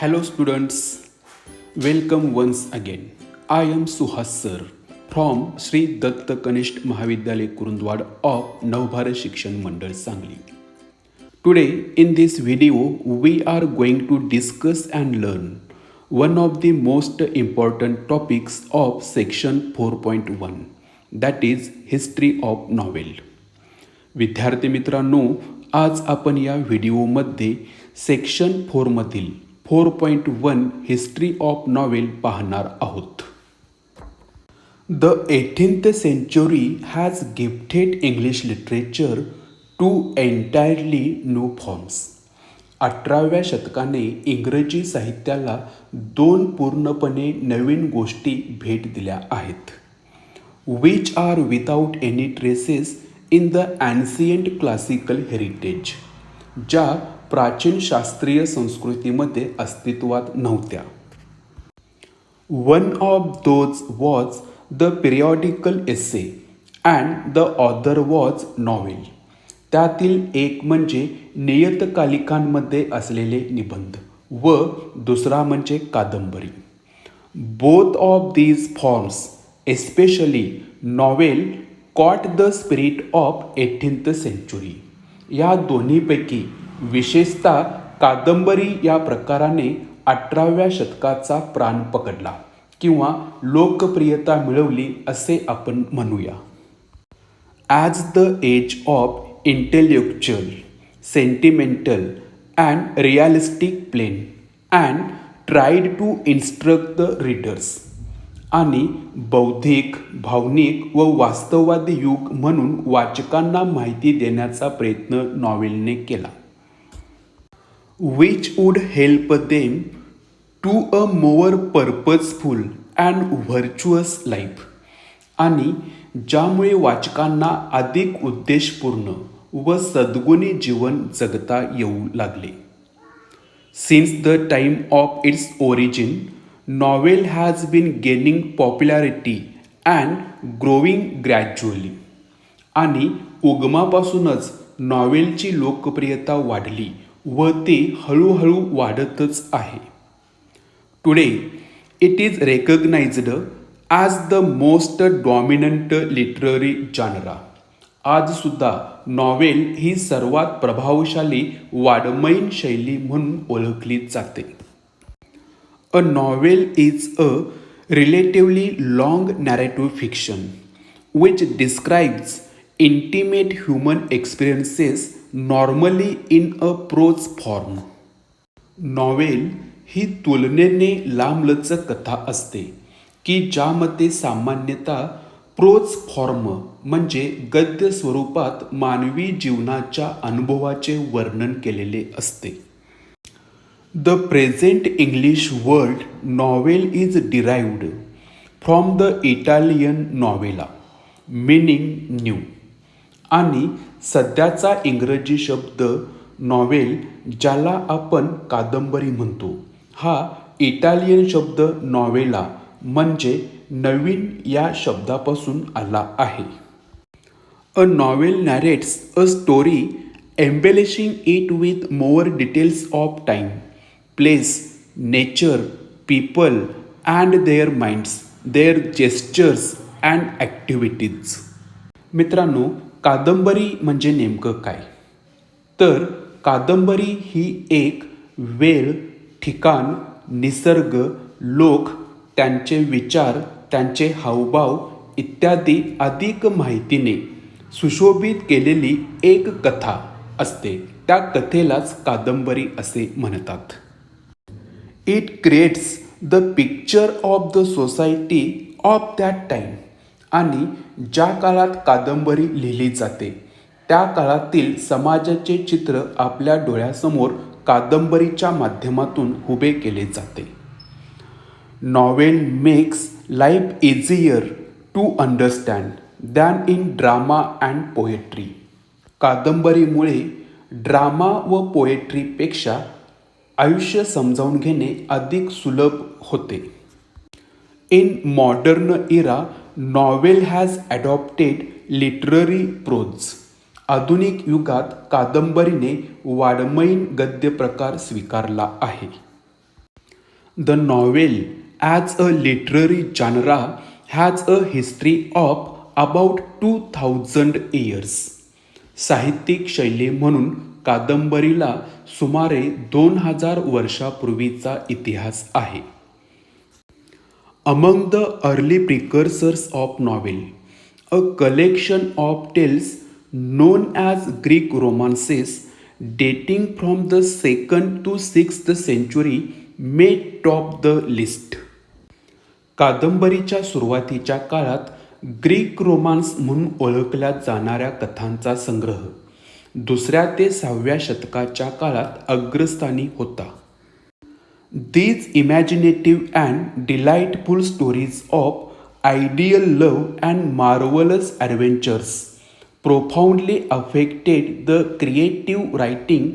Hello students, welcome once again. I am Suhas sir from Sri Datta Kanishth Mahavidyalay Kurundwad of Navbharat Shikshan Mandal Sangli. Today in this video we are going to discuss and learn one of the most important topics of section 4.1, that is history of novel. विद्यार्थी मित्रांनो, आज आपण या व्हिडिओमध्ये section 4 मधील 4.1 history of novel पाहणार आहोत. The 18th century has gifted English literature to entirely new forms. 18व्या शतकाने इंग्रजी साहित्याला दोन पूर्णपणे नवीन गोष्टी भेट दिल्या आहेत. which are without any traces in the ancient classical heritage, ज्या प्राचीन शास्त्रीय संस्कृतीमध्ये अस्तित्वात नव्हत्या. One of those was the periodical essay and the other was novel. त्यातील एक म्हणजे नियतकालिकांमध्ये असलेले निबंध व दुसरा म्हणजे कादंबरी. Both of these forms, especially novel, caught the spirit of 18th century. या दोन्हीपैकी विशेषतः कादंबरी या प्रकाराने 18व्या शतकाचा प्राण पकडला किंवा लोकप्रियता मिळवली असे आपण म्हणूया. As the age of intellectual, sentimental and realistic plain and tried to instruct the readers, आणि बौद्धिक, भावनिक व वास्तववादी युग म्हणून वाचकांना माहिती देण्याचा प्रयत्न नॉवेलने केला. Which would help them to a more purposeful and virtuous life, आणि ज्यामुळे वाचकांना अधिक उद्देशपूर्ण व सद्गुणी जीवन जगता येऊ लागले. Since the time of its origin, novel has been gaining popularity and growing gradually. आणि उगमापासूनच नॉवेलची लोकप्रियता वाढली व ती हळूहळू वाढतच आहे. Today it is recognised as the most dominant literary genre. आजसुद्धा नॉवेल ही सर्वात प्रभावशाली वाङ्मयीन शैली म्हणून ओळखली जाते. A novel is a relatively long narrative fiction which describes intimate human experiences, normally in a prose form. Novel ही तुलनेने लांबलचक कथा असते की ज्यामध्ये सामान्यतः प्रोज फॉर्म म्हणजे गद्य स्वरूपात मानवी जीवनाच्या अनुभवाचे वर्णन केलेले असते. The present English word novel is derived from the Italian novella, meaning new. आणि सध्याचा इंग्रजी शब्द नॉवेल, ज्याला आपण कादंबरी म्हणतो, हा इटालियन शब्द नॉवेला म्हणजे नवीन या शब्दापासून आला आहे. A novel narrates a story embellishing it with more details of time, place, nature, people and their minds, their gestures and activities. मित्रांनो, कादंबरी म्हणजे नेमकं काय? तर कादंबरी ही एक वेळ, ठिकाण, निसर्ग, लोक, त्यांचे विचार, त्यांचे हावभाव इत्यादी अधिक माहितीने सुशोभित केलेली एक कथा असते. त्या कथेलाच कादंबरी असे म्हणतात. It creates the picture of the society of that time. आणि ज्या काळात कादंबरी लिहिली जाते त्या काळातील समाजाचे चित्र आपल्या डोळ्यासमोर कादंबरीच्या माध्यमातून उभे केले जाते. Novel makes life easier to understand than in drama and poetry. कादंबरीमुळे ड्रामा व पोएट्रीपेक्षा आयुष्य समजावून घेणे अधिक सुलभ होते. In modern era novel has adopted literary prose. आधुनिक युगात कादंबरीने वाङ्मयीन गद्य प्रकार स्वीकारला आहे. The novel, as a literary genre, has a history of about 2000 years. साहित्यिक शैली म्हणून कादंबरीला सुमारे 2000 वर्षापूर्वीचा इतिहास आहे. Among the early precursors of novel, a collection of tales known as Greek romances dating from the 2nd to 6th century may top the list. कादंबरीच्या सुरुवातीच्या काळात ग्रीक रोमान्स म्हणून ओळखल्या जाणाऱ्या कथांचा संग्रह 2ऱ्या ते 6व्या शतकाच्या काळात अग्रस्थानी होता. These imaginative and delightful stories of ideal love and marvelous adventures profoundly affected the creative writing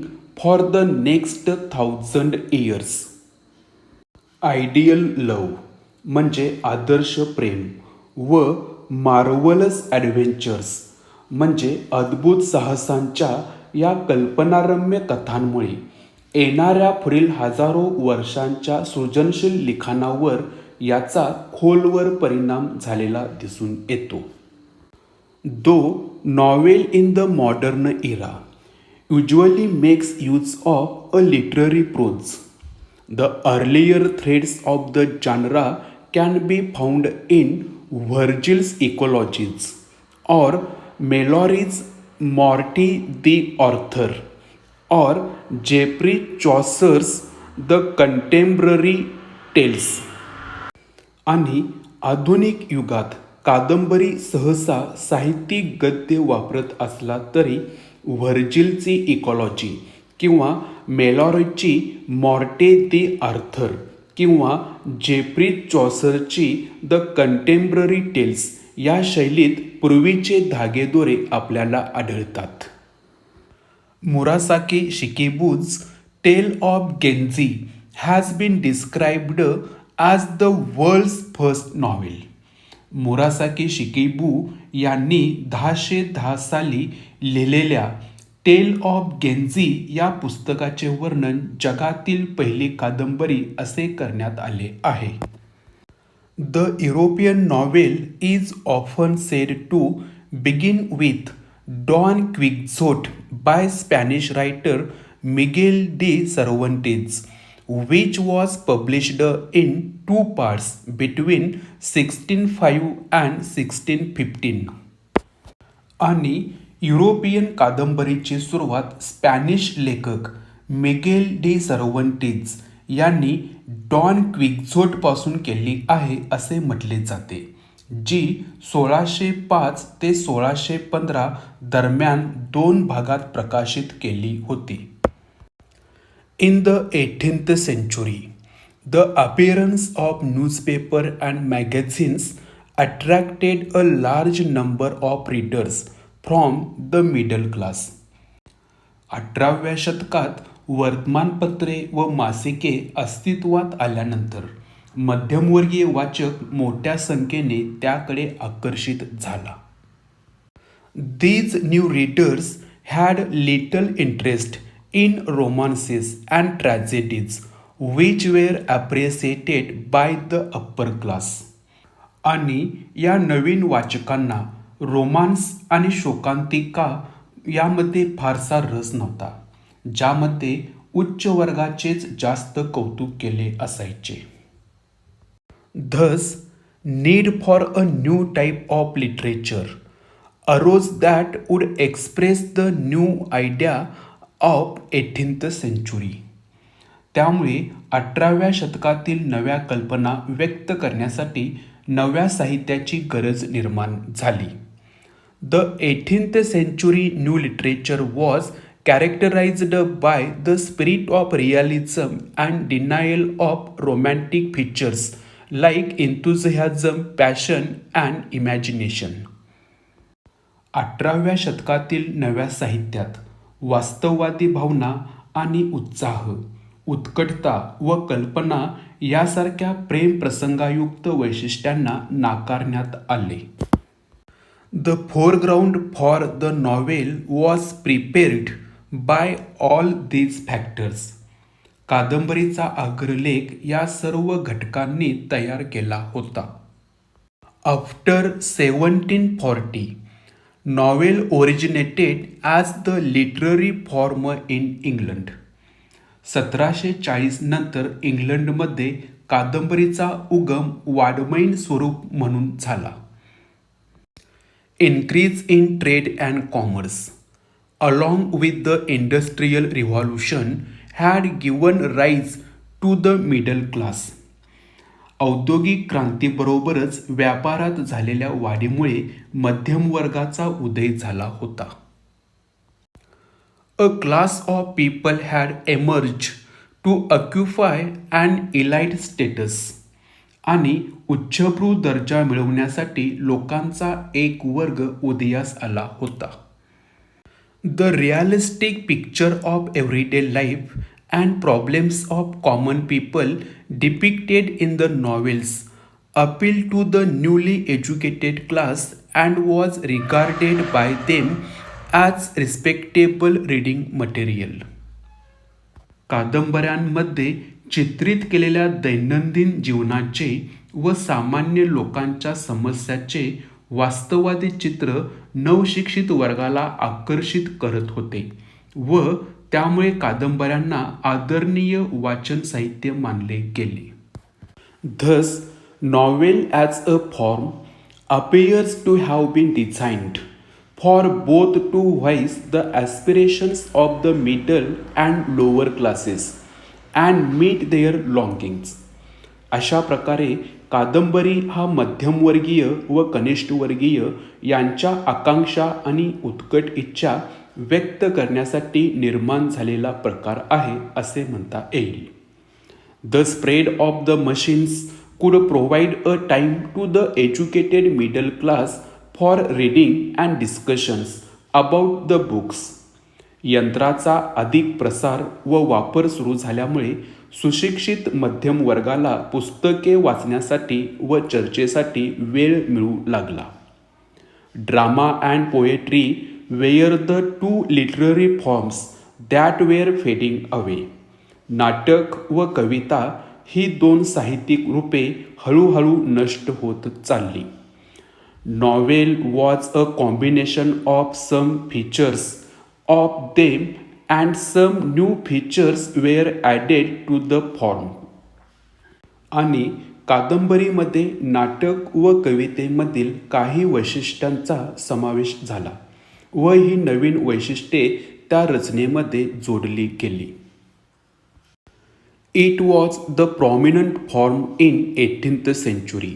for the next 1000 years. Ideal लव म्हणजे आदर्श प्रेम व मार्वलस ॲडव्हेंचर्स म्हणजे अद्भुत साहसांच्या या कल्पनारम्य कथांमुळे येणाऱ्या पुढील हजारो वर्षांच्या सृजनशील लिखाणावर याचा खोलवर परिणाम झालेला दिसून येतो. Though novel in the modern era usually makes use of a literary prose. The earlier threads of the genre can be found in Virgil's Eclogues or Malory's Morte the Author or Geoffrey Chaucer's The Contemporary Tales. आणि आधुनिक युगात कादंबरी सहसा साहित्यिक गद्य वापरत असला तरी व्हर्जिलची इकॉलॉजी किंवा मेलॉरीची मॉर्टे दी आर्थर किंवा जेफ्री चॉसरची द कंटेम्पररी टेल्स या शैलीत पूर्वीचे धागेदोरे आपल्याला आढळतात. Murasaki Shikibu's tale of Genji has been described as the world's first novel. Murasaki Shikibu यांनी 1010 साली लिहिलेल्या टेल ऑफ गेन्झी या पुस्तकाचे वर्णन जगातील पहिली कादंबरी असे करण्यात आले आहे. The European novel is often said to begin with Don Quixote by Spanish writer Miguel de Cervantes, which was published in 2 parts between 1605 and 1615. आणि युरोपियन कादंबरीची सुरुवात स्पॅनिश लेखक मिगेल डी सर्वंटेज यांनी डॉन क्विक्झोटपासून केली आहे असे म्हटले जाते, जी 1605 ते 1615 दरम्यान 2 भागात प्रकाशित केली होती. In the 18th century, the appearance of newspaper and magazines attracted a large number of readers from the middle class. 18व्या शतकात वर्तमानपत्रे व मासिके अस्तित्वात आल्यानंतर मध्यमवर्गीय वाचक मोठ्या संख्येने त्याकडे आकर्षित झाला. These new readers had little interest in romances and tragedies which were appreciated by the upper class. आणि या नवीन वाचकांना रोमान्स आणि शोकांतिका यामध्ये फारसा रस नव्हता, ज्यामध्ये उच्च वर्गाचेच जास्त कौतुक केले असायचे. Thus, need for a new type of literature arose that would express the new idea of 18th century. त्यामुळे 18व्या शतकातील नव्या कल्पना व्यक्त करण्यासाठी नव्या साहित्याची गरज निर्माण झाली. The 18th century new literature was characterised by the spirit of realism and denial of romantic features like enthusiasm, passion and imagination. 18व्या शतकातील नव्या साहित्यात वास्तववादी भावना आणि उत्साह, उत्कटता व कल्पना यासारख्या प्रेम प्रसंगायुक्त वैशिष्ट्यांना नाकारण्यात आले. The foreground for the novel was prepared by all these factors. कादंबरीचा अग्रलेख या सर्व घटकांनी तयार केला होता. After 1740, novel originated as the literary form in England. 1740 नंतर इंग्लंडमध्ये कादंबरीचा उगम वाङ्मयीन स्वरूप म्हणून झाला. Increase in trade and commerce, along with the Industrial Revolution, had given rise to the middle class. औद्योगिक क्रांतीबरोबरच व्यापारात झालेल्या वाढीमुळे मध्यमवर्गाचा उदय झाला होता. A class of people had emerged to occupy an elite status. आणि उच्चभ्रू दर्जा मिळवण्यासाठी लोकांचा एक वर्ग उदयास आला होता. The realistic picture of everyday life and problems of common people depicted in the novels appealed to the newly educated class and was regarded by them as respectable reading material. कादंबऱ्यांमध्ये चित्रित केलेल्या दैनंदिन जीवनाचे व सामान्य लोकांच्या समस्याचे वास्तववादी चित्र नवशिक्षित वर्गाला आकर्षित करत होते व त्यामुळे कादंबऱ्यांना आदरणीय वाचन साहित्य मानले गेले. Thus, novel as a form appears to have been designed for both to voice the aspirations of the middle and lower classes and meet their longings. अशा प्रकारे कादंबरी हा मध्यमवर्गीय व कनिष्ठवर्गीय यांच्या आकांक्षा आणि उत्कट इच्छा व्यक्त करण्यासाठी निर्माण झालेला प्रकार आहे असे म्हणता येईल. The spread of the machines could provide a time to the educated middle class for reading and discussions about the books. यंत्राचा अधिक प्रसार व वापर सुरू झाल्यामुळे सुशिक्षित मध्यम वर्गाला पुस्तके वाचण्यासाठी व चर्चेसाठी वेळ मिळू लागला. Drama and poetry were the two literary forms that were fading away. नाटक व कविता ही दोन साहित्यिक रूपे हळूहळू नष्ट होत चालली. Novel was a combination of some features of them and some new features were added to the form. आणि कादंबरीमध्ये नाटक व कवितेमधील काही वैशिष्ट्यांचा समावेश झाला व ही नवीन वैशिष्ट्ये त्या रचनेमध्ये जोडली गेली. It was the prominent form in 18th century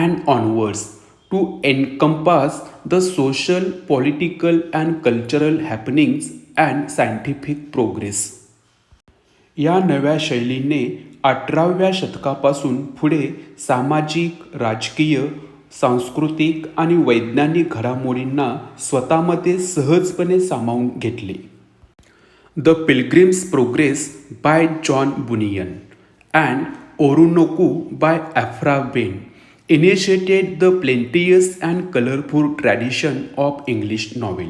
and onwards to encompass the social, political and cultural happenings and scientific progress. या नव्या शैलीने 18व्या शतकापासून पुढे सामाजिक, राजकीय, सांस्कृतिक आणि वैज्ञानिक घडामोडींना स्वतःमध्ये सहजपणे सामावून घेतले. The Pilgrim's progress by John Bunyan and Oroonoko by Aphra Behn initiated the plenteous and colorful tradition of English novel.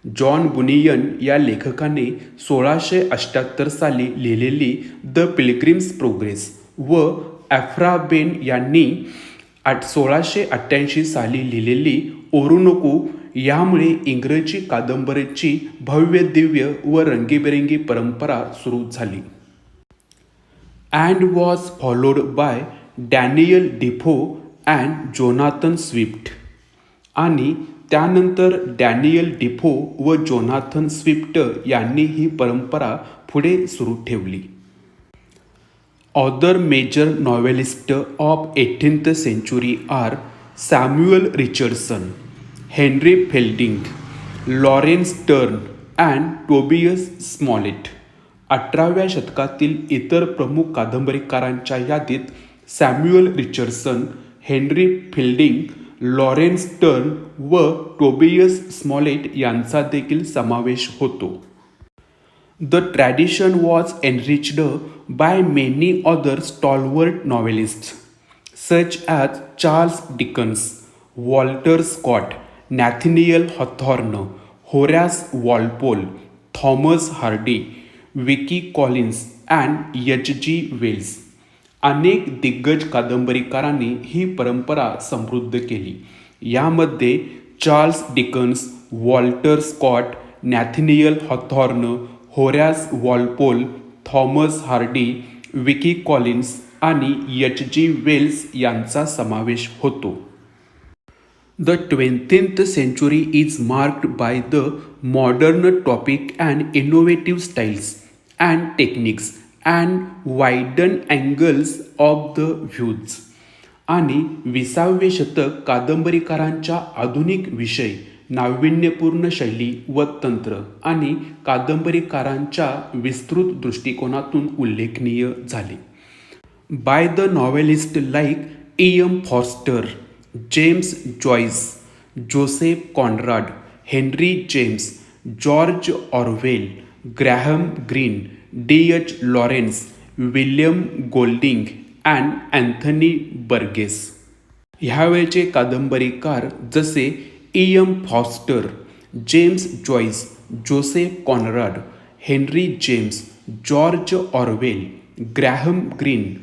John Bunyan या लेखकाने 1678 साली लिहिलेली द पिलग्रिम्स प्रोग्रेस व ॲफ्रा बेन यांनी 1688 साली लिहिलेली ओरुनोकू यामुळे इंग्रजी कादंबरीची भव्य दिव्य व रंगीबेरंगी परंपरा सुरू झाली. And was followed by Daniel डिफो and Jonathan Swift. आणि त्यानंतर डॅनियल डिफो व जोनाथन स्विफ्ट यांनी ही परंपरा पुढे सुरू ठेवली. Other major novelists of 18th century are Samuel Richardson, Henry Fielding, Lawrence Sterne and Tobias Smollett. 18व्या शतकातील इतर प्रमुख कादंबरीकारांच्या यादीत Samuel Richardson, Henry Fielding, Laurence Sterne व टोबियस स्मॉलेट यांचा देखील समावेश होतो. The tradition was enriched by many other stalwart novelists such as Charles Dickens, Walter Scott, Nathaniel Hawthorne, Horace Walpole, Thomas Hardy, Wilkie Collins and H G. Wells. अनेक दिग्गज कादंबरीकारांनी ही परंपरा समृद्ध केली. यामध्ये Charles Dickens, Walter Scott, Nathaniel Hawthorne, Horace Walpole, Thomas Hardy, Wilkie Collins आणि H G. Wells यांचा समावेश होतो. The 20th century is marked by the modern topic and innovative styles and techniques and widen angles of the views. आणि 20वे शतक कादंबरीकारांच्या आधुनिक विषय, नाविन्यपूर्ण शैली व तंत्र आणि कादंबरीकारांच्या विस्तृत दृष्टिकोनातून उल्लेखनीय झाले. By the novelist like E.M. Forster, James Joyce, Joseph Conrad, Henry James, George Orwell, Graham Greene, D.H. Lawrence, William Golding and Anthony Burgess. ह्यावेळचे कादंबरीकार जसे E.M. Forster, James Joyce, Joseph Conrad, Henry James, George Orwell, Graham Greene,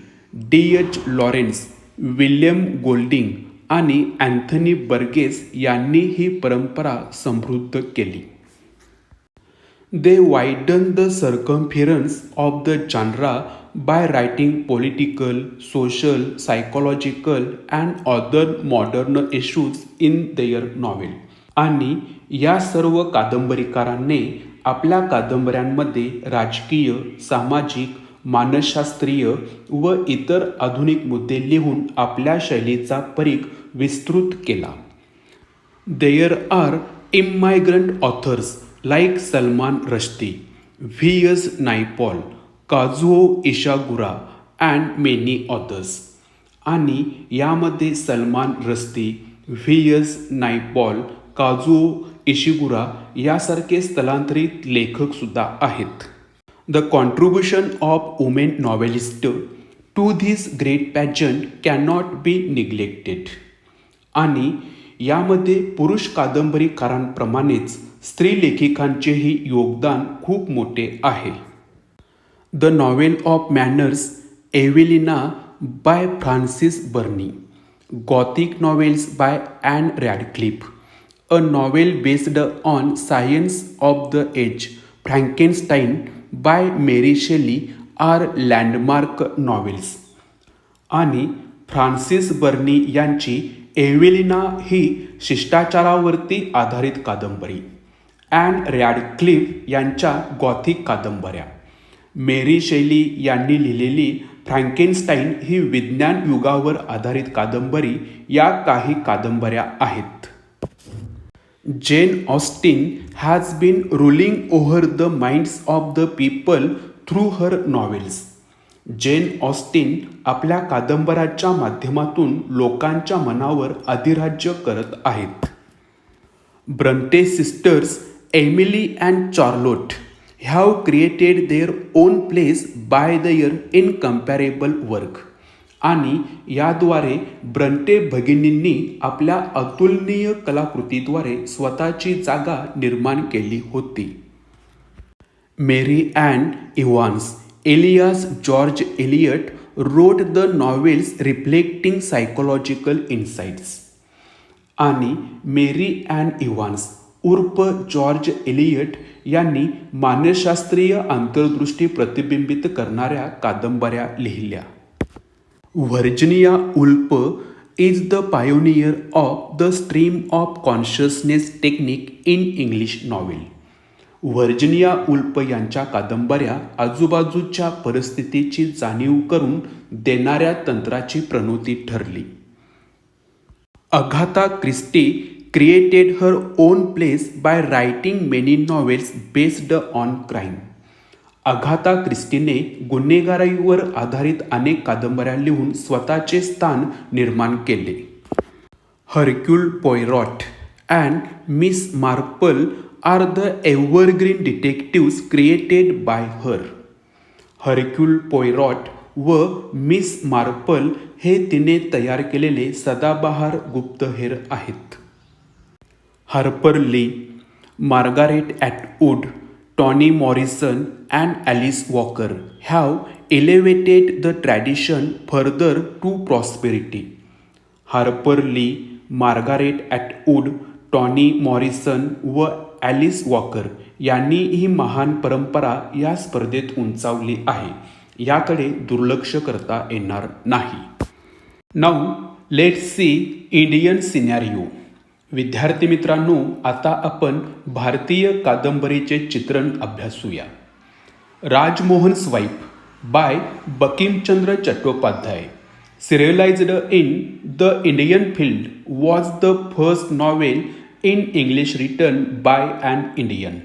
D H. Lawrence, William Golding आणि Anthony Burgess यांनी ही परंपरा समृद्ध केली. They widened the circumference of the genre by writing political, social, psychological and other modern issues in their novel. आणि या सर्व कादंबरीकारांनी आपल्या कादंबऱ्यांमध्ये राजकीय, सामाजिक, मानसशास्त्रीय व इतर आधुनिक मुद्दे लिहून आपल्या शैलीचा परीघ विस्तृत केला. There are immigrant authors like Salman Rushdie, V.S. Naipaul, काझुओ इशिगुरा and many others. आणि यामध्ये सलमान रश्दी, V.S. नायपॉल, काझुओ इशिगुरा यासारखे स्थलांतरित लेखक सुद्धा आहेत. The contribution of women novelists to this great pageant cannot be neglected. आणि यामध्ये पुरुष कादंबरीकारांप्रमाणेच स्त्री लेखिकांचेही योगदान खूप मोठे आहे. The novel of manners, Evelina by Frances Burney. Gothic novels by Ann Radcliffe. A novel based on science of the age, Frankenstein by Mary Shelley are landmark novels. आणि Frances Burney यांची एव्हेलिना ही शिष्टाचारावरती आधारित कादंबरी, and Radcliffe यांच्या Gothic कादंबऱ्या, मेरी शेली यांनी लिहिलेली फ्रँकेनस्टाईन ही विज्ञान युगावर आधारित कादंबरी या काही कादंबऱ्या आहेत. Jane Austen has been ruling over the minds of the people through her novels. Jane Austen आपल्या कादंबऱ्याच्या माध्यमातून लोकांच्या मनावर अधिराज्य करत आहेत. Bronte sisters, Emily and Charlotte have created their own place by their incomparable work. आणि याद्वारे ब्रंटे भगिनींनी आपल्या अतुलनीय कलाकृतीद्वारे स्वतःची जागा निर्माण केली होती. Mary Ann Evans, alias George Eliot wrote the novels reflecting psychological insights. आणि मेरी ॲन इव्हान्स उर्फ जॉर्ज एलियट यांनी मानसशास्त्रीय अंतर्दृष्टी प्रतिबिंबित करणाऱ्या कादंबऱ्या लिहिल्या. Virginia Woolf is the pioneer of the stream of consciousness technique in English novel. Virginia Woolf यांच्या कादंबऱ्या आजूबाजूच्या परिस्थितीची जाणीव करून देणाऱ्या तंत्राची प्रणोती ठरली. Agatha Christie created her own place by writing many novels based on crime. Agatha क्रिस्टीने गुन्हेगारीवर आधारित अनेक कादंबऱ्या लिहून स्वतःचे स्थान निर्माण केले. Hercule Poirot and Miss Marple are the evergreen detectives created by her. Hercule Poirot व मिस मार्पल हे तिने तयार केलेले सदाबहार गुप्तहेर आहेत. Harper Lee, Margaret Atwood, Toni Morrison and Alice Walker have elevated the tradition further to prosperity. Harper Lee, Margaret Atwood, Toni Morrison व Alice Walker यांनी ही महान परंपरा या स्पर्धेत उंचावली आहे. याकडे दुर्लक्ष करता येणार नाही. Now let's see Indian scenario. विद्यार्थी मित्रांनो, आता आपण भारतीय कादंबरीचे चित्रण अभ्यासूया. Rajmohan's wife by Bankimchandra Chattopadhyay, serialized in the Indian Field, was the first novel in English written by an Indian.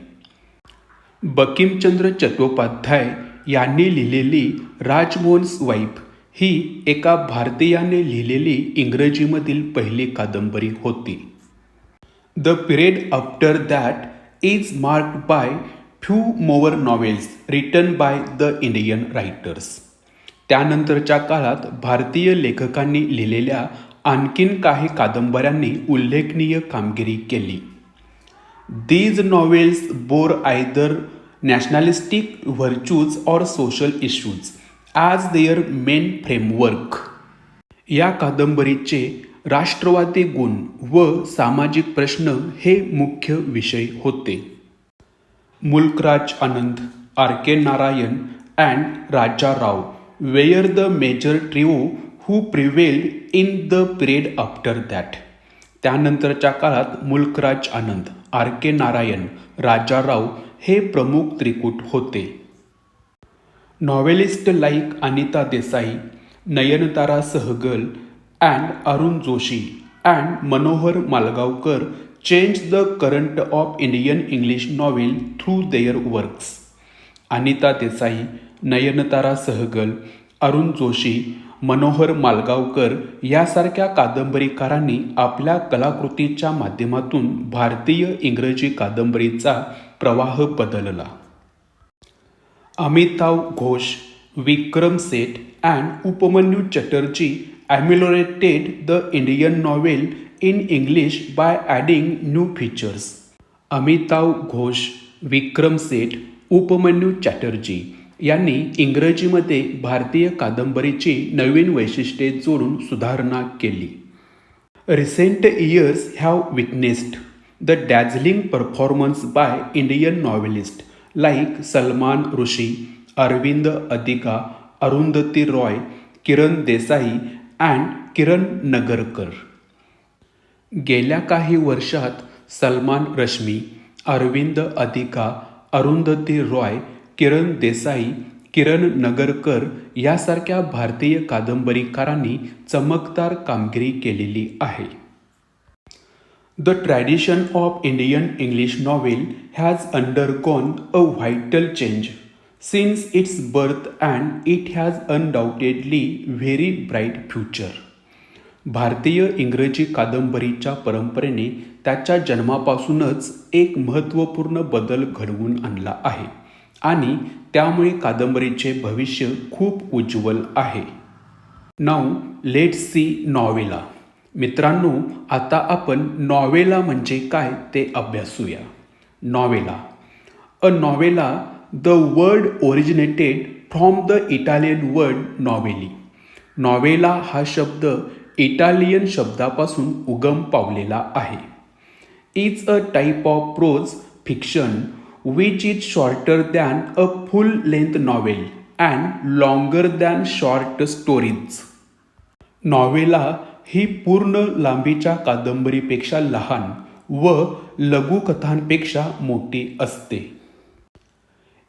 Bankimchandra Chattopadhyay यांनी लिहिलेली राजमोहन्स वाईफ ही एका भारतीयाने लिहिलेली इंग्रजीमधील पहिली कादंबरी होती. The period after that is marked by few more novels written by the Indian writers. त्यानंतरच्या काळात भारतीय लेखकांनी लिहिलेल्या आणखीन काही कादंबऱ्यांनी उल्लेखनीय कामगिरी केली. These novels bore either nationalistic virtues or social issues as their main framework. या कादंबरीचे राष्ट्रवादी गुण व सामाजिक प्रश्न हे मुख्य विषय होते. Mulk Raj Anand, R K Narayan and Raja Rao were the major trio who prevailed in the period after that. त्यानंतरच्या काळात मुल्कराज आनंद, आर के नारायण, राजा राव हे प्रमुख त्रिकूट होते. Novelist like Anita Desai, Nayantara Sahgal and Arun Joshi and Manohar Malgaonkar changed the current of Indian English novel through their works. Anita Desai, Nayantara Sahgal, Arun Joshi, Manohar Malgaonkar यासारख्या कादंबरीकारांनी आपल्या कलाकृतीच्या माध्यमातून भारतीय इंग्रजी कादंबरीचा प्रवाह बदलला. Amitav Ghosh, Vikram Seth and Upmanyu Chatterjee ameliorated the Indian novel in English by adding new features. Amitav Ghosh, Vikram Seth, Upmanyu Chatterjee यांनी इंग्रजीमध्ये भारतीय कादंबरीची नवीन वैशिष्ट्ये जोडून सुधारणा केली. Recent years have witnessed the dazzling performance by Indian novelists like Salman Rushdie, Arvind अधिका, अरुंधती रॉय, किरण देसाई अँड किरण नगरकर. गेल्या काही वर्षात सलमान रश्मी, अरविंद अधिका, अरुंधती रॉय, किरण देसाई, किरण नगरकर यासारख्या भारतीय कादंबरीकारांनी चमकदार कामगिरी केलेली आहे. The tradition of Indian English novel has undergone a vital change since its birth and it has undoubtedly very bright future. भारतीय इंग्रजी कादंबरीच्या परंपरेने त्याच्या जन्मापासूनच एक महत्त्वपूर्ण बदल घडवून आणला आहे आणि त्यामुळे कादंबरीचे भविष्य खूप उज्ज्वल आहे. Now let's C novella. मित्रांनो, आता आपण नॉवेला म्हणजे काय ते अभ्यासूया. Novella. A novella The word originated from the Italian word novelli. Novella हा शब्द इटालियन शब्दापासून उगम पावलेला आहे. It's a type of prose fiction which is shorter than a full length novel and longer than short stories. Novella ही पूर्ण लांबीच्या कादंबरीपेक्षा लहान व लघुकथांपेक्षा मोठी असते.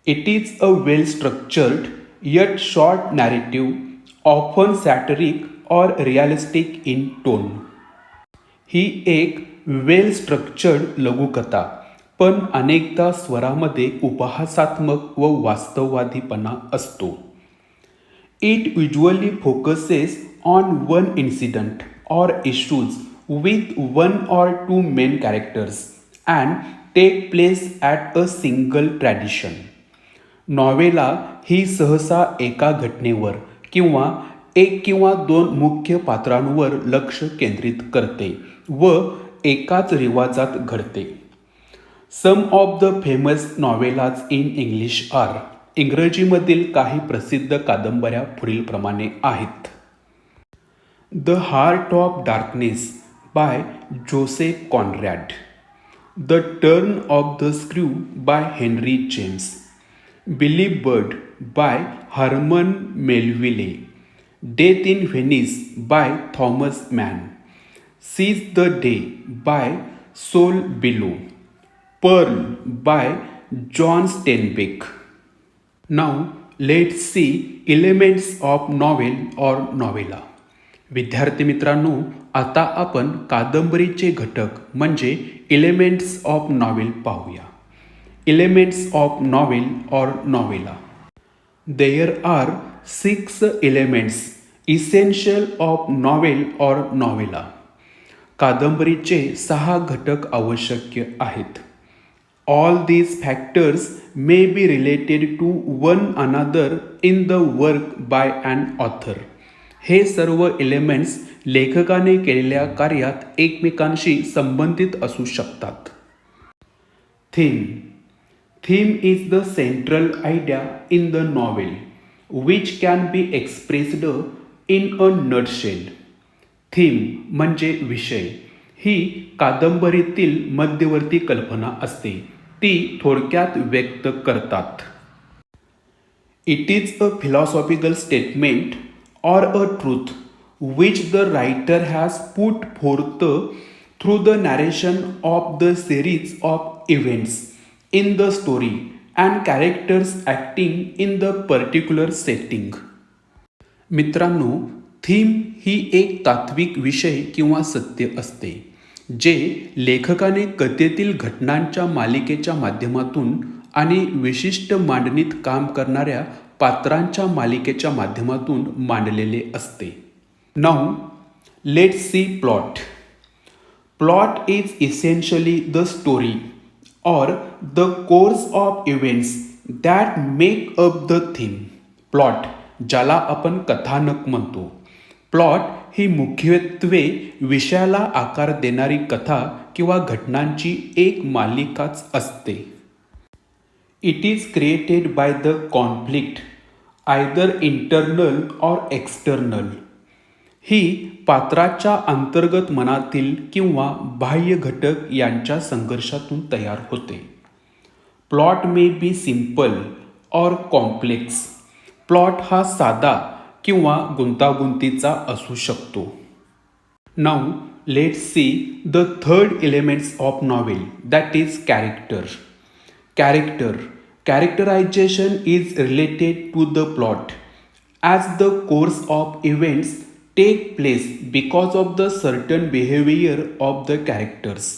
It is a well-structured yet short narrative, often satiric or realistic in tone. ही एक वेल structured लघुकथा पण अनेकदा स्वरामध्ये उपहासात्मक व वास्तववादीपणा असतो. It usually focuses on one incident or issues with one or two main characters and take place at a single tradition. Novella ही सहसा एका घटनेवर किंवा एक किंवा दोन मुख्य पात्रांवर लक्ष केंद्रित करते व एकाच रिवाजात घडते. Some of the famous novellas in English are. इंग्रजीमधील काही प्रसिद्ध कादंबऱ्या पुढीलप्रमाणे आहेत. The heart of darkness by Joseph Conrad. The turn of the screw by Henry James. Billy Budd by Herman Melville. Death in Venice by Thomas Mann. Seize the day by Saul Bellow. Pearl by John Steinbeck. Now let's see elements of novel or novella. विद्यार्थी मित्रांनो, आता आपण कादंबरीचे घटक म्हणजे elements of novel पाहूया. Elements of novel or novella. There are 6 elements essential of novel or novella. कादंबरीचे 6 घटक आवश्यक आहेत. All these factors may be related to one another in the work by an author. हे सर्व elements लेखकाने केलेल्या कार्यात एकमेकांशी संबंधित असू शकतात. Theme. Theme is the central idea in the novel which can be expressed in a nutshell. Theme म्हणजे विषय. ही कादंबरीतील मध्यवर्ती कल्पना असते. ती थोडक्यात व्यक्त करतात. It is a philosophical statement or a truth which the writer has put fourth through the narration of the series of events in the story and characters acting in the particular setting. मित्रांनो, theme ही एक तात्विक विषय किंवा सत्य असते जे लेखकाने कथेतील घटनांच्या मालिकेच्या माध्यमातून आणि विशिष्ट मांडणीत काम करणाऱ्या पात्रांच्या मालिकेच्या माध्यमातून मांडलेले असते. Now let's C plot. Plot is essentially the story or the course of events that make up the theme. Plot, ज्याला आपण कथानक म्हणतो. प्लॉट ही मुख्यत्वे विषयाला आकार देणारी कथा किंवा घटनांची एक मालिकाच असते. It is created by the conflict either internal or external. ही पात्राच्या अंतर्गत मनातील किंवा बाह्य घटक यांच्या संघर्षातून तयार होते. Plot may be simple or complex. Plot हा साधा किंवा गुंतागुंतीचा असू शकतो. Now let's see the third elements of novel that is character. Character. Characterisation is related to the plot as the course of events take place because of the certain behaviour of the characters.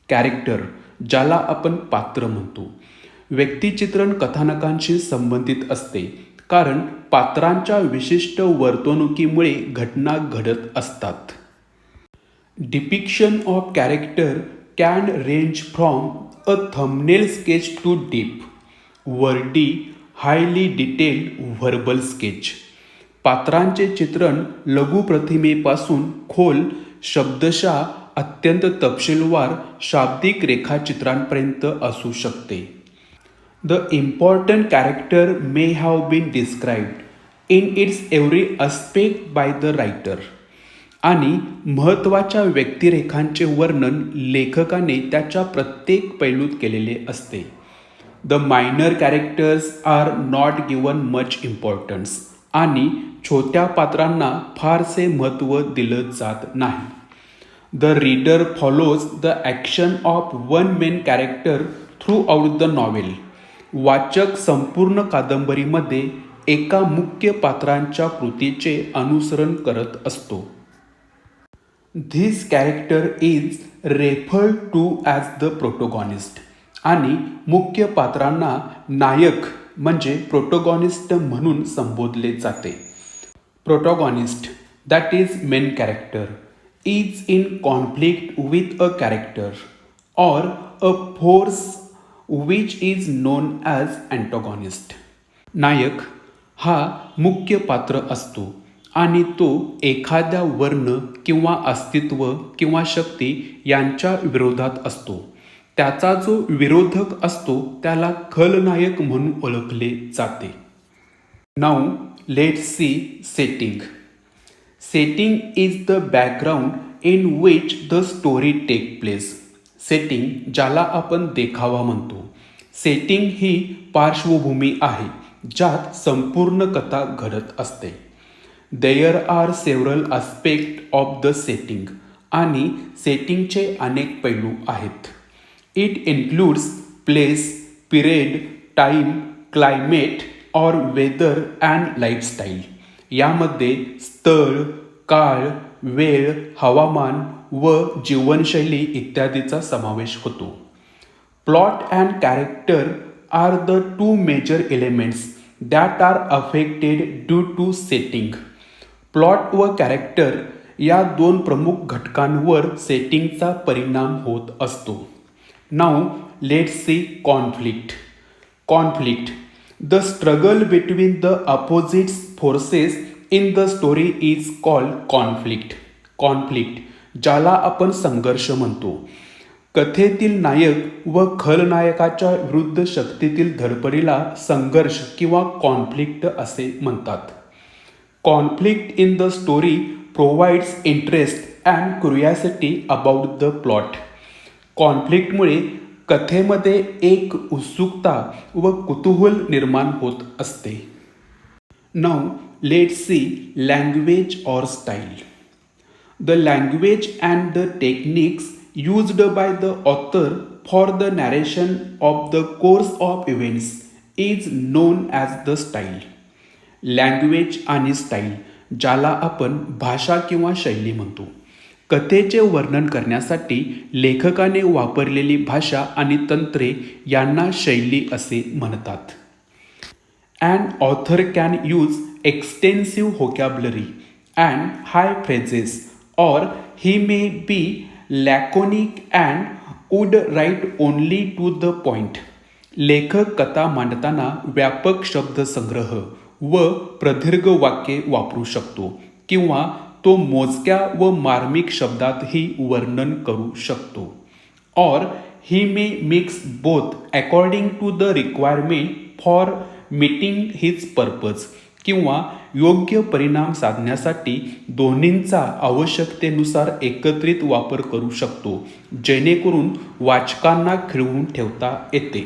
Character, ज्याला आपण पात्र म्हणतो. व्यक्तिचित्रण कथानकांशी संबंधित असते कारण पात्रांच्या विशिष्ट वर्तणुकीमुळे घटना घडत असतात. Depiction of character can range from a thumbnail sketch to deep, wordy, highly detailed verbal sketch. पात्रांचे चित्रण लघुप्रतिमेपासून खोल शब्दशः अत्यंत तपशीलवार शाब्दिक रेखाचित्रांपर्यंत असू शकते. The important character may have been described in its every aspect by the writer. आणि महत्त्वाच्या व्यक्तिरेखांचे वर्णन लेखकाने त्याच्या प्रत्येक पैलूत केलेले असते. The minor characters are not given much importance. आणि छोट्या पात्रांना फारसे महत्त्व दिलं जात नाही. The reader follows the action of one main character throughout the novel. वाचक संपूर्ण कादंबरीमध्ये एका मुख्य पात्रांच्या कृतीचे अनुसरण करत असतो. This character is referred to as the protagonist. आणि मुख्य पात्रांना नायक म्हणजे प्रोटोगॉनिस्ट म्हणून संबोधले जाते. Protagonist that is main character is in conflict with a character or a force which is known as antagonist. नायक हा मुख्य पात्र असतो आणि तो एखाद्या वर्ण किंवा अस्तित्व किंवा शक्ती यांच्या विरोधात असतो. त्याचा जो विरोधक असतो त्याला खलनायक म्हणून ओळखले जाते. Now let's see setting. Setting is the background in which the story take place. Setting ज्याला आपण देखावा म्हणतो. सेटिंग ही पार्श्वभूमी आहे ज्यात संपूर्ण कथा घडत असते. There are several aspect of the setting. आणि सेटिंगचे अनेक पैलू आहेत. It includes place, period, time, climate or weather and lifestyle. यामध्ये स्थळ, काळ, वेळ, हवामान व जीवनशैली इत्यादीचा समावेश होतो. Plot and character are the two major elements that are affected due to setting. Plot व कॅरेक्टर या दोन प्रमुख घटकांवर सेटिंगचा परिणाम होत असतो. Now let's see conflict. Conflict, the struggle between the opposite forces in the story is called conflict. Conflict ज्याला आपण संघर्ष म्हणतो. कथेतील नायक व खलनायकाच्या विरुद्ध शक्तीतील धडपडीला संघर्ष किंवा कॉन्फ्लिक्ट असे म्हणतात. Conflict in the story provides interest and curiosity about the plot. कॉन्फ्लिक्टमुळे कथेमध्ये एक उत्सुकता व कुतूहल निर्माण होत असते. Now let's see language or style. The language and the techniques used by the author for the narration of the course of events is known as the style. Language आणि स्टाईल ज्याला आपण भाषा किंवा शैली म्हणतो. कथेचे वर्णन करण्यासाठी लेखकाने वापरलेली भाषा आणि तंत्रे यांना शैली असे म्हणतात. An author can use extensive vocabulary and high phrases, or he may be laconic and would write only to the point. लेखक कथा मांडताना व्यापक शब्दसंग्रह व प्रदीर्घ वाक्ये वापरू शकतो किंवा तो मोजक्या व मार्मिक शब्दातही वर्णन करू शकतो. Or he may mix both according to the requirement for meeting his purpose. किंवा योग्य परिणाम साधण्यासाठी दोन्हींचा आवश्यकतेनुसार एकत्रित वापर करू शकतो जेणेकरून वाचकांना खिळवून ठेवता येते.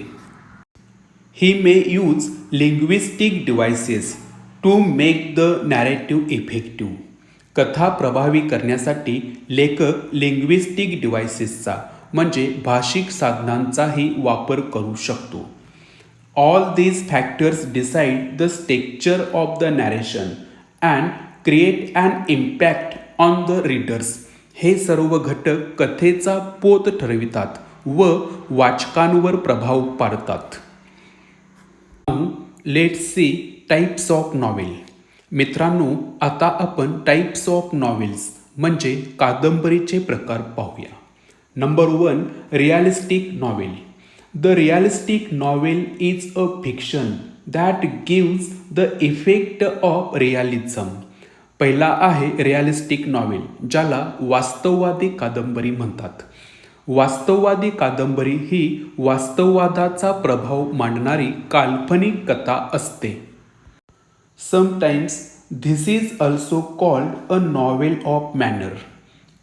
He may use linguistic devices to make the narrative effective. कथा प्रभावी करण्यासाठी लेखक लिंग्विस्टिक डिव्हायसेसचा म्हणजे भाषिक साधनांचाही वापर करू शकतो. All these factors decide the structure of the narration and create an impact on the readers. हे सर्व घटक कथेचा पोत ठरवितात व वाचकांवर प्रभाव पाडतात. Let's see types of novel. मित्रांनो, आता आपण टाइप्स ऑफ नॉवेल्स म्हणजे कादंबरीचे प्रकार पाहूया. Number 1, realistic novel. The realistic novel is a fiction that gives the effect of realism. पहिला आहे रिअलिस्टिक नॉवेल ज्याला वास्तववादी कादंबरी म्हणतात. वास्तववादी कादंबरी ही वास्तववादाचा प्रभाव मांडणारी काल्पनिक कथा असते. Sometimes this is also called a novel of manner.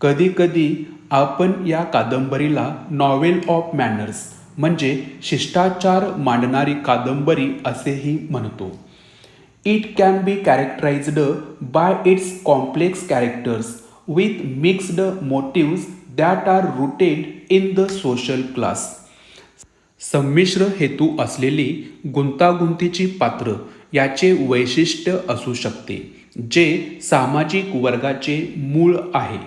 कधी कधी आपण या कादंबरीला नॉवेल ऑफ मॅनर्स म्हणजे शिष्टाचार मांडणारी कादंबरी असेही म्हणतो. It can be characterised by its complex characters with mixed motives that are rooted in the social class. संमिश्र हेतू असलेली गुंतागुंतीची पात्र याचे वैशिष्ट्य असू शकते जे सामाजिक वर्गाचे मूळ आहे.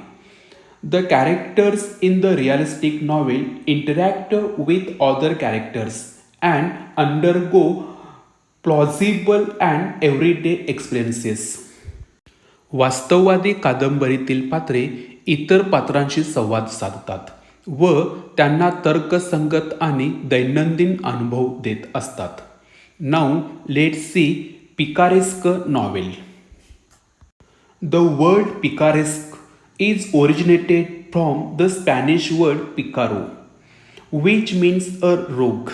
The characters in the realistic novel interact with other characters and undergo plausible and everyday experiences. वास्तववादी कादंबरीतील पात्रे इतर पात्रांशी संवाद साधतात व त्यांना तर्कसंगत आणि दैनंदिन अनुभव देत असतात. Now let's C picaresque novel. The word picaresque is originated from the Spanish word picaro, which means अ रोग.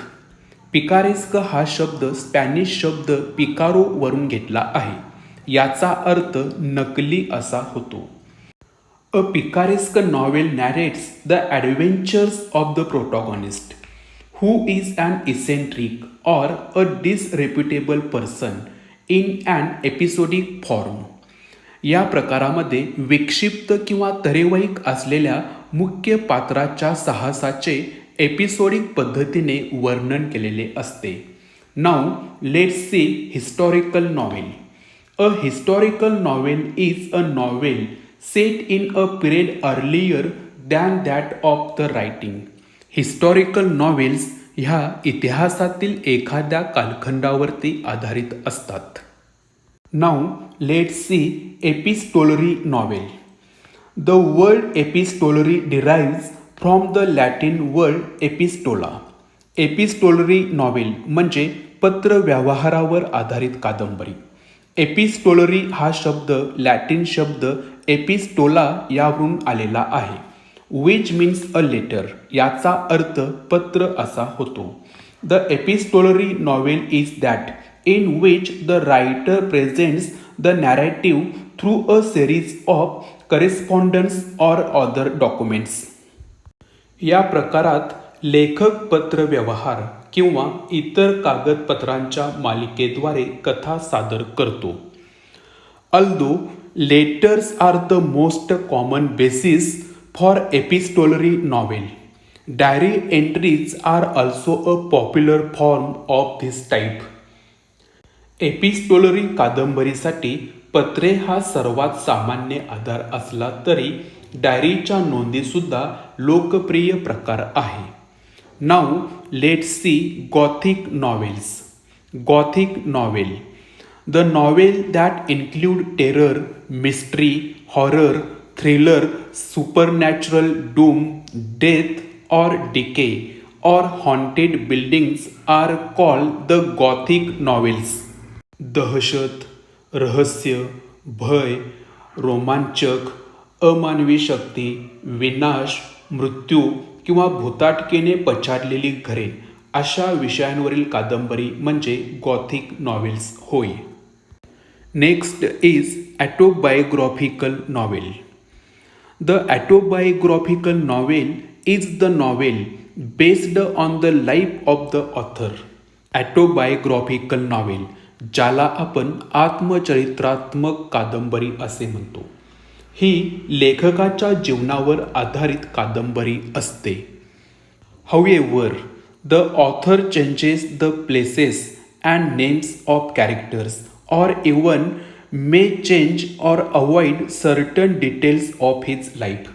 पिकारेस्क हा शब्द स्पॅनिश शब्द पिकारो वरून घेतला आहे. याचा अर्थ नकली असा होतो. A picaresque novel narrates the adventures of the protagonist who is an eccentric or a disreputable person in an episodic form. या प्रकारामध्ये विक्षिप्त किंवा तरेवाईक असलेल्या मुख्य पात्राच्या साहसाचे एपिसोडिक पद्धतीने वर्णन केलेले असते. Now let's see historical novel. A historical novel is a novel set in a period earlier than that of the writing. Historical novels ह्या इतिहासातील एखाद्या कालखंडावरती आधारित असतात. Now let's see epistolary novel. The word epistolary derives from the Latin word epistola. Epistolary novel म्हणजे पत्रव्यवहारावर आधारित कादंबरी. एपिस्टोलरी हा शब्द लॅटिन शब्द एपिस्टोला यावरून आलेला आहे. Which means a letter. याचा अर्थ पत्र असा होतो. The epistolary novel is that in which the writer presents the narrative through a series of correspondence or other documents. या प्रकारात लेखक पत्रव्यवहार किंवा इतर कागदपत्रांच्या मालिकेद्वारे कथा सादर करतो. Although letters are the most common basis for epistolary novel, diary entries are also a popular form of this type. Epistolary कादंबरीसाठी पत्रे हा सर्वात सामान्य आधार असला तरी डायरीच्या नोंदीसुद्धा लोकप्रिय प्रकार आहे. Now let's C Gothic novels. Gothic novel the novel that include terror, mystery, horror, thriller, supernatural, doom, death or decay or haunted buildings are called the Gothic novels. दहशत, रहस्य, भय, रोमांचक, अमानवी शक्ती, विनाश, मृत्यू किंवा भूताटकेने पछाडलेली घरे अशा विषयांवरील कादंबरी म्हणजे गॉथिक नॉवेल्स होय. Next is autobiographical novel. The autobiographical novel is the novel based on the life of the author. Autobiographical novel ज्याला आपण आत्मचरित्रात्मक कादंबरी असे म्हणतो, ही लेखकाच्या जीवनावर आधारित कादंबरी असते. However, the author changes the places and names of characters or even may change or avoid certain details of his life.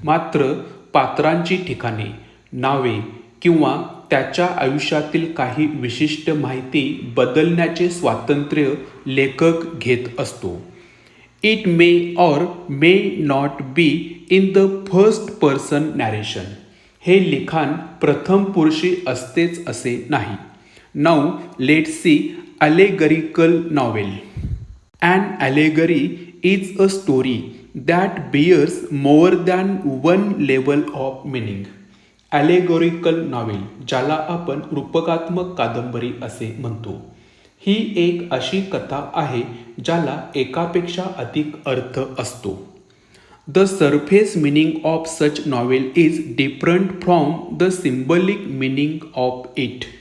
मात्र पात्रांची ठिकाणे, नावे किंवा त्याच्या आयुष्यातील काही विशिष्ट माहिती बदलण्याचे स्वातंत्र्य लेखक घेत असतो. It may or may not be in the first person narration. हे लिखाण प्रथम पुरुषी असतेच असे नाही. Now let's C allegorical novel. An allegory is a story that bears more than one level of meaning. Allegorical novel ज्याला आपण रूपकात्मक कादंबरी असे म्हणतो, ही एक अशी कथा आहे ज्याला एकापेक्षा अधिक अर्थ असतो. The surface meaning of such novel is different from the symbolic meaning of it.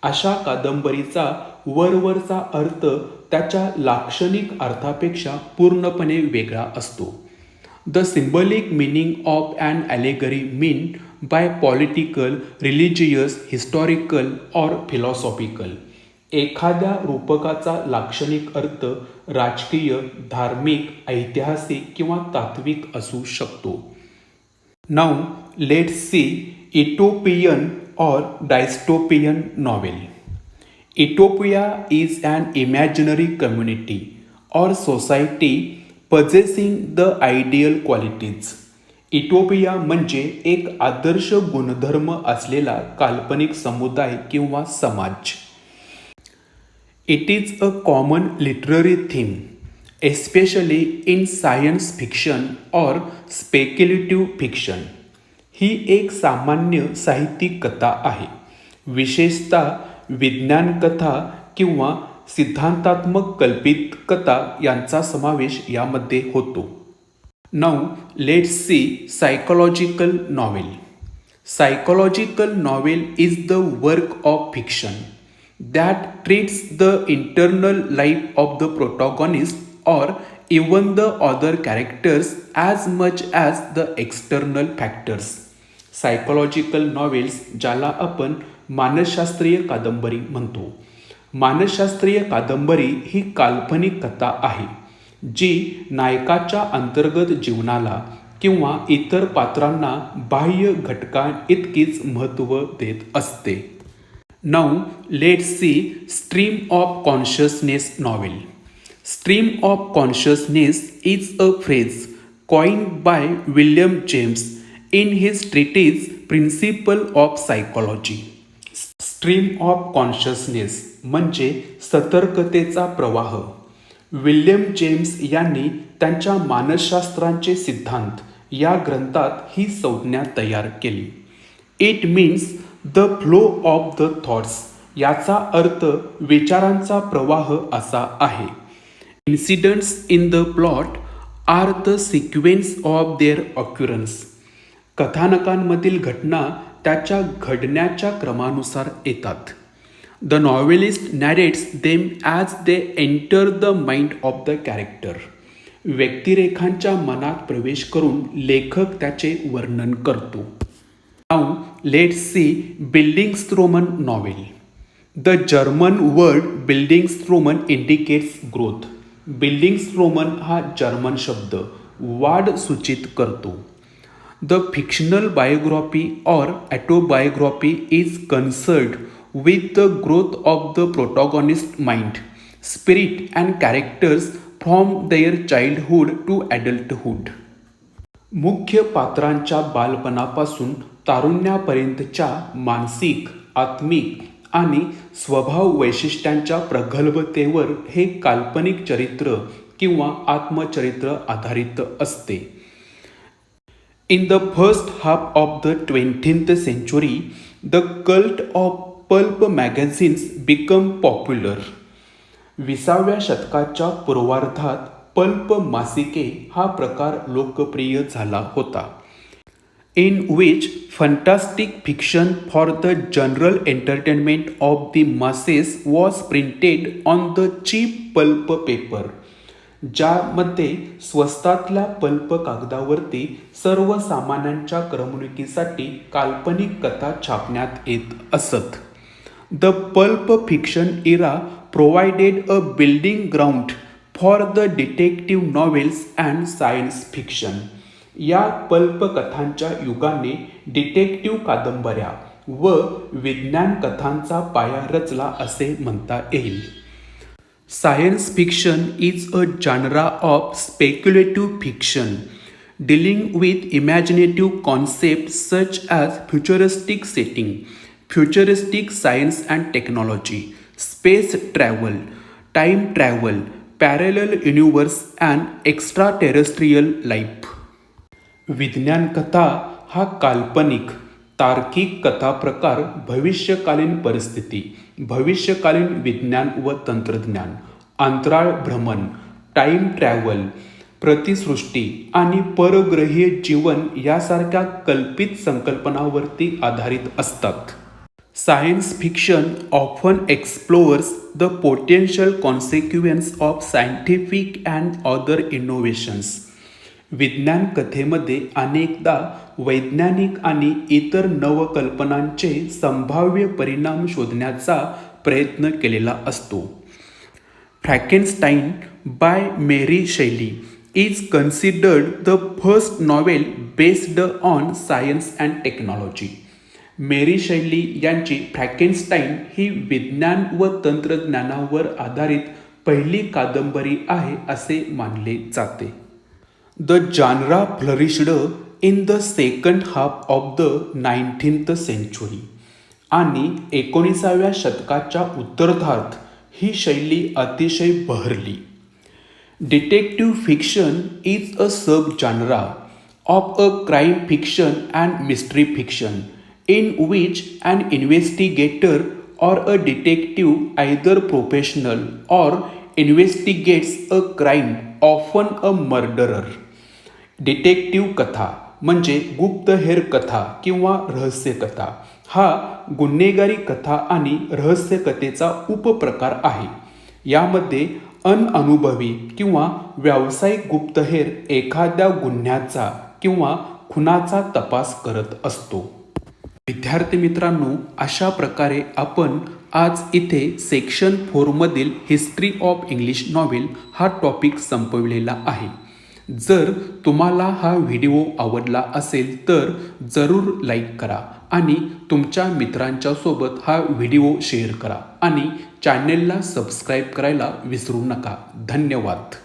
अशा कादंबरीचा वरवरचा अर्थ त्याच्या लाक्षणिक अर्थापेक्षा पूर्णपणे वेगळा असतो. The symbolic meaning of an allegory mean by political, religious, historical or philosophical. एखाद्या रूपकाचा लाक्षणिक अर्थ राजकीय, धार्मिक, ऐतिहासिक किंवा तात्विक असू शकतो. Now let's see utopian or dystopian novel. Utopia is an imaginary community or society possessing the ideal qualities. Utopia म्हणजे एक आदर्श गुणधर्म असलेला काल्पनिक समुदाय किंवा समाज. It is a common literary theme, especially in science fiction or speculative fiction. ही एक सामान्य साहित्यिक कथा आहे. विशेषतः विज्ञान कथा किंवा सिद्धांतात्मक कल्पित कथा यांचा समावेश यामध्ये होतो. Now let's C psychological novel. Psychological novel is the work of fiction that treats the internal life of the protagonist or even the other characters as much as the external factors. Psychological novels ज्याला आपण मानसशास्त्रीय कादंबरी म्हणतो. मानसशास्त्रीय कादंबरी ही काल्पनिक कथा आहे जी नायकाच्या अंतर्गत जीवनाला किंवा इतर पात्रांना बाह्य घटकां इतकीच महत्त्व देत असते. Now let's see stream of consciousness novel. Stream of consciousness is a phrase coined by William James in his treatise principle of psychology. Stream of consciousness म्हणजे सतर्कतेचा प्रवाह. विल्यम जेम्स यांनी त्यांच्या मानसशास्त्रांचे सिद्धांत या ग्रंथात ही संज्ञा तयार केली. It means the flow of the thoughts. याचा अर्थ विचारांचा प्रवाह असा आहे. Incidents in the plot are the sequence of their occurrence. कथानकांमधील घटना त्याच्या घडण्याच्या क्रमानुसार येतात. The novelist narrates them as they enter the mind of the character. व्यक्तिरेखांच्या मनात प्रवेश करून लेखक त्याचे वर्णन करतो. Now let's see bildungsroman novel. The German word bildungsroman indicates growth. Bildungsroman हा जर्मन शब्द वाढ सूचित करतो. The fictional biography or autobiography is concerned with the growth of the protagonist's mind, spirit and characters from their childhood to adulthood. मुख्य पात्रांच्या बालपणापासून तारुण्यापर्यंतच्या मानसिक, आत्मिक आणि स्वभाव वैशिष्ट्यांच्या प्रगल्भतेवर हे काल्पनिक चरित्र किंवा आत्मचरित्र आधारित असते. In the first half of the 20th century, the cult of pulp magazines become popular. 20व्या शतकाच्या पूर्वार्धात पल्प मासिके हा प्रकार लोकप्रिय झाला होता. In which fantastic fiction for the general entertainment of the masses was printed on the cheap pulp paper. ज्यामध्ये स्वस्तातल्या पल्प कागदावरती सर्वसामान्यांच्या करमणुकीसाठी काल्पनिक कथा छापण्यात येत असत. The pulp fiction era provided a building ground for the detective novels and science fiction. या पल्प कथांच्या युगाने डिटेक्टिव्ह कादंबऱ्या व विज्ञान कथांचा पाया रचला असे म्हणता येईल. Science fiction is a genre of speculative fiction dealing with imaginative concepts such as futuristic setting, futuristic science and technology, space travel, time travel, parallel universe and extraterrestrial life. विज्ञान कथा हा काल्पनिक तार्किक कथा प्रकार भविष्यकालीन परिस्थिती, भविष्यकालीन विज्ञान व तंत्रज्ञान, अंतराळ भ्रमण, टाइम ट्रॅव्हल, प्रतिसृष्टी आणि परग्रहीय जीवन यासारख्या कल्पित संकल्पनावरती आधारित असतात. Science fiction often explores the potential consequences of scientific and other innovations. विज्ञान कथेमध्ये अनेकदा वैज्ञानिक आणि इतर नवकल्पनांचे संभाव्य परिणाम शोधण्याचा प्रयत्न केलेला असतो. Frankenstein by Mary Shelley is considered the first novel based on science and technology. Mary Shelley यांची फ्रँकेनस्टाईन ही विज्ञान व तंत्रज्ञानावर आधारित पहिली कादंबरी आहे असे मानले जाते. The genre flourished in the second half of the 19th century आणि 19व्या शतकाच्या उत्तरार्धात ही शैली अतिशय बहरली. Detective fiction is a sub genre of a crime fiction and mystery fiction in which an investigator or a detective, either professional or investigates a crime, often a murderer. Detective कथा म्हणजे गुप्तहेर कथा किंवा रहस्य कथा हा गुन्हेगारी कथा आणि रहस्य कथेचा उपप्रकार आहे. यामध्ये अनअनुभवी किंवा व्यावसायिक गुप्तहेर एखाद्या गुन्ह्याचा किंवा खुनाचा तपास करत असतो. विद्यार्थी मित्रांनो, अशा प्रकारे आपण आज इथे सेक्शन 4 मधील हिस्ट्री ऑफ इंग्लिश नॉव्हेल हा टॉपिक संपविलेला आहे. जर तुम्हाला हा व्हिडिओ आवडला असेल तर जरूर लाईक करा आणि तुमच्या मित्रांच्या सोबत हा व्हिडिओ शेअर करा आणि चॅनेलला सबस्क्राईब करायला विसरू नका. धन्यवाद.